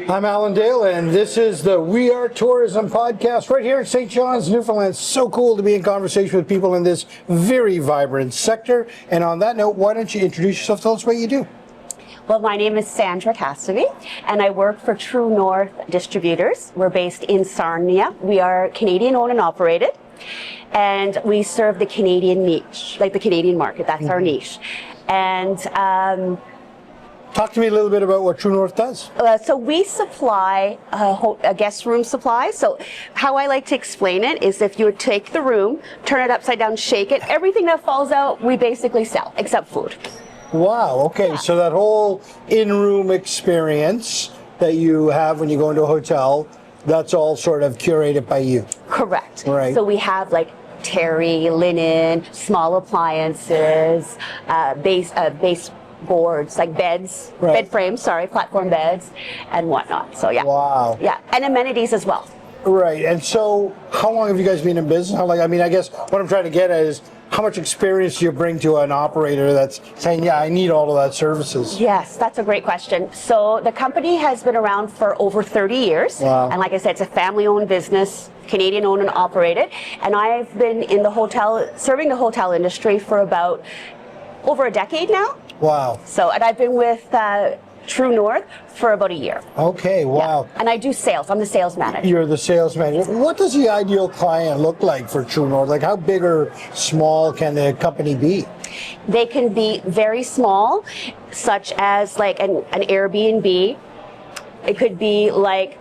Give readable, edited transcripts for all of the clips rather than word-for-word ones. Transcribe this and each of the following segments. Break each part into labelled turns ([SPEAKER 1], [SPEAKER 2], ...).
[SPEAKER 1] I'm Alan Dale, and this is the We Are Tourism podcast right here in St. John's, Newfoundland. So cool to be in conversation with people in this very vibrant sector. And on that note, why don't you introduce yourself? Tell us what you do.
[SPEAKER 2] Well, my name is Sandra Cassivi, and I work for True North Distributors. We're based in Sarnia. We are Canadian owned and operated, and we serve the Canadian niche, like the Canadian market. That's our niche. And
[SPEAKER 1] talk to me a little bit about what True North does.
[SPEAKER 2] So we supply a guest room supply. So how I like to explain it is if you would take the room, turn it upside down, shake it, everything that falls out, we basically sell, except food.
[SPEAKER 1] Wow, okay, yeah. So that whole in-room experience that you have when you go into a hotel, that's all sort of curated by you.
[SPEAKER 2] Correct.
[SPEAKER 1] Right.
[SPEAKER 2] So we have like terry, linen, small appliances, base boards, like beds, bed frames, platform beds and whatnot. So yeah.
[SPEAKER 1] Wow.
[SPEAKER 2] Yeah, and amenities as well.
[SPEAKER 1] Right, and so how long have you guys been in business? I guess what I'm trying to get at is how much experience do you bring to an operator that's saying, yeah, I need all of that services?
[SPEAKER 2] Yes, that's a great question. So the company has been around for over 30 years.
[SPEAKER 1] Wow.
[SPEAKER 2] And like I said, it's a family-owned business, Canadian owned and operated. And I've been in serving the hotel industry for about over a decade now.
[SPEAKER 1] Wow.
[SPEAKER 2] So, and I've been with True North for about a year.
[SPEAKER 1] Okay, wow.
[SPEAKER 2] Yeah. And I do sales. I'm the sales manager.
[SPEAKER 1] You're the sales manager. What does the ideal client look like for True North? Like how big or small can the company be?
[SPEAKER 2] They can be very small, such as like an Airbnb. It could be like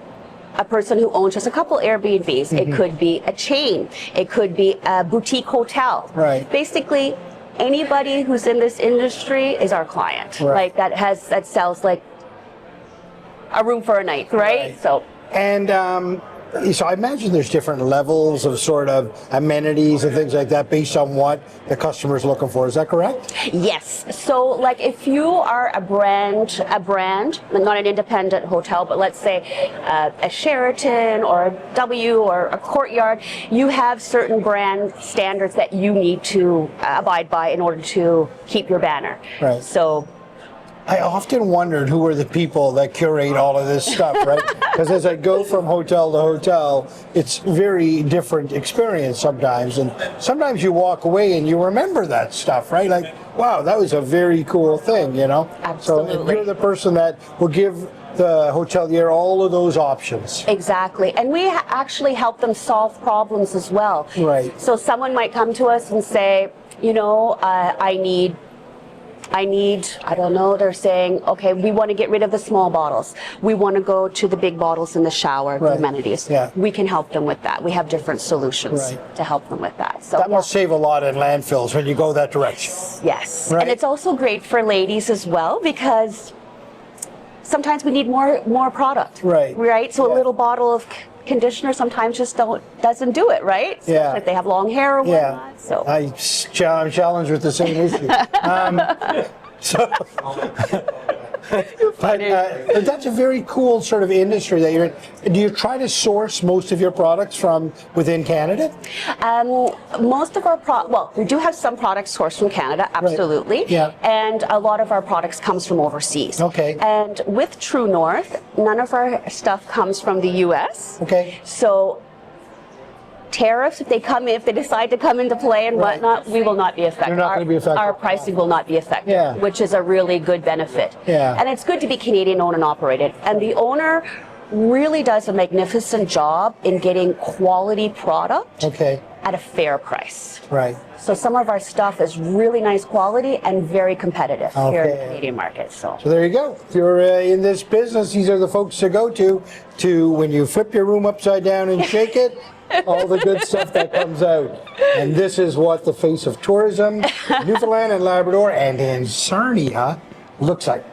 [SPEAKER 2] a person who owns just a couple Airbnbs. Mm-hmm. It could be a chain. It could be a boutique hotel.
[SPEAKER 1] Right.
[SPEAKER 2] Basically, anybody who's in this industry is our client. Right. Like that sells like a room for a night, right? So I imagine there's different levels of sort of amenities and things like that based on what the customer's looking for. Is that correct? Yes. So like if you are a brand, not an independent hotel, but let's say a Sheraton or a W or a Courtyard, you have certain brand standards that you need to abide by in order to keep your banner.
[SPEAKER 1] Right.
[SPEAKER 2] So
[SPEAKER 1] I often wondered who are the people that curate all of this stuff, right? Because as I go from hotel to hotel, it's very different experience sometimes. And sometimes you walk away and you remember that stuff, right? Like, wow, that was a very cool thing, you know?
[SPEAKER 2] Absolutely.
[SPEAKER 1] So you're the person that will give the hotelier all of those options.
[SPEAKER 2] Exactly. And we actually help them solve problems as well.
[SPEAKER 1] Right.
[SPEAKER 2] So someone might come to us and say, I need, I don't know, they're saying, okay, we want to get rid of the small bottles. We want to go to the big bottles in the shower, the amenities.
[SPEAKER 1] Yeah.
[SPEAKER 2] We can help them with that. We have different solutions to help them with that. So
[SPEAKER 1] that must save a lot in landfills when you go that direction.
[SPEAKER 2] Yes.
[SPEAKER 1] Right.
[SPEAKER 2] And it's also great for ladies as well because sometimes we need more product.
[SPEAKER 1] Right.
[SPEAKER 2] Right? So a little bottle of conditioner sometimes just doesn't do it, right? So if they have long hair or whatnot. So
[SPEAKER 1] I'm challenged with the same issue. But that's a very cool sort of industry that you're in. Do you try to source most of your products from within Canada?
[SPEAKER 2] Most of our we do have some products sourced from Canada, absolutely.
[SPEAKER 1] Right. Yeah.
[SPEAKER 2] And a lot of our products comes from overseas.
[SPEAKER 1] Okay.
[SPEAKER 2] And with True North, none of our stuff comes from the U.S.
[SPEAKER 1] Okay.
[SPEAKER 2] So tariffs, if they decide to come into play and whatnot, we will not be affected.
[SPEAKER 1] You're not going to be affected.
[SPEAKER 2] Our pricing will not be affected, which is a really good benefit.
[SPEAKER 1] Yeah.
[SPEAKER 2] And it's good to be Canadian owned and operated. And the owner really does a magnificent job in getting quality product at a fair price.
[SPEAKER 1] Right.
[SPEAKER 2] So some of our stuff is really nice quality and very competitive here in the Canadian market. So
[SPEAKER 1] there you go. If you're in this business, these are the folks to go to when you flip your room upside down and shake it, all the good stuff that comes out. And this is what the face of tourism, Newfoundland and Labrador and in Sarnia looks like.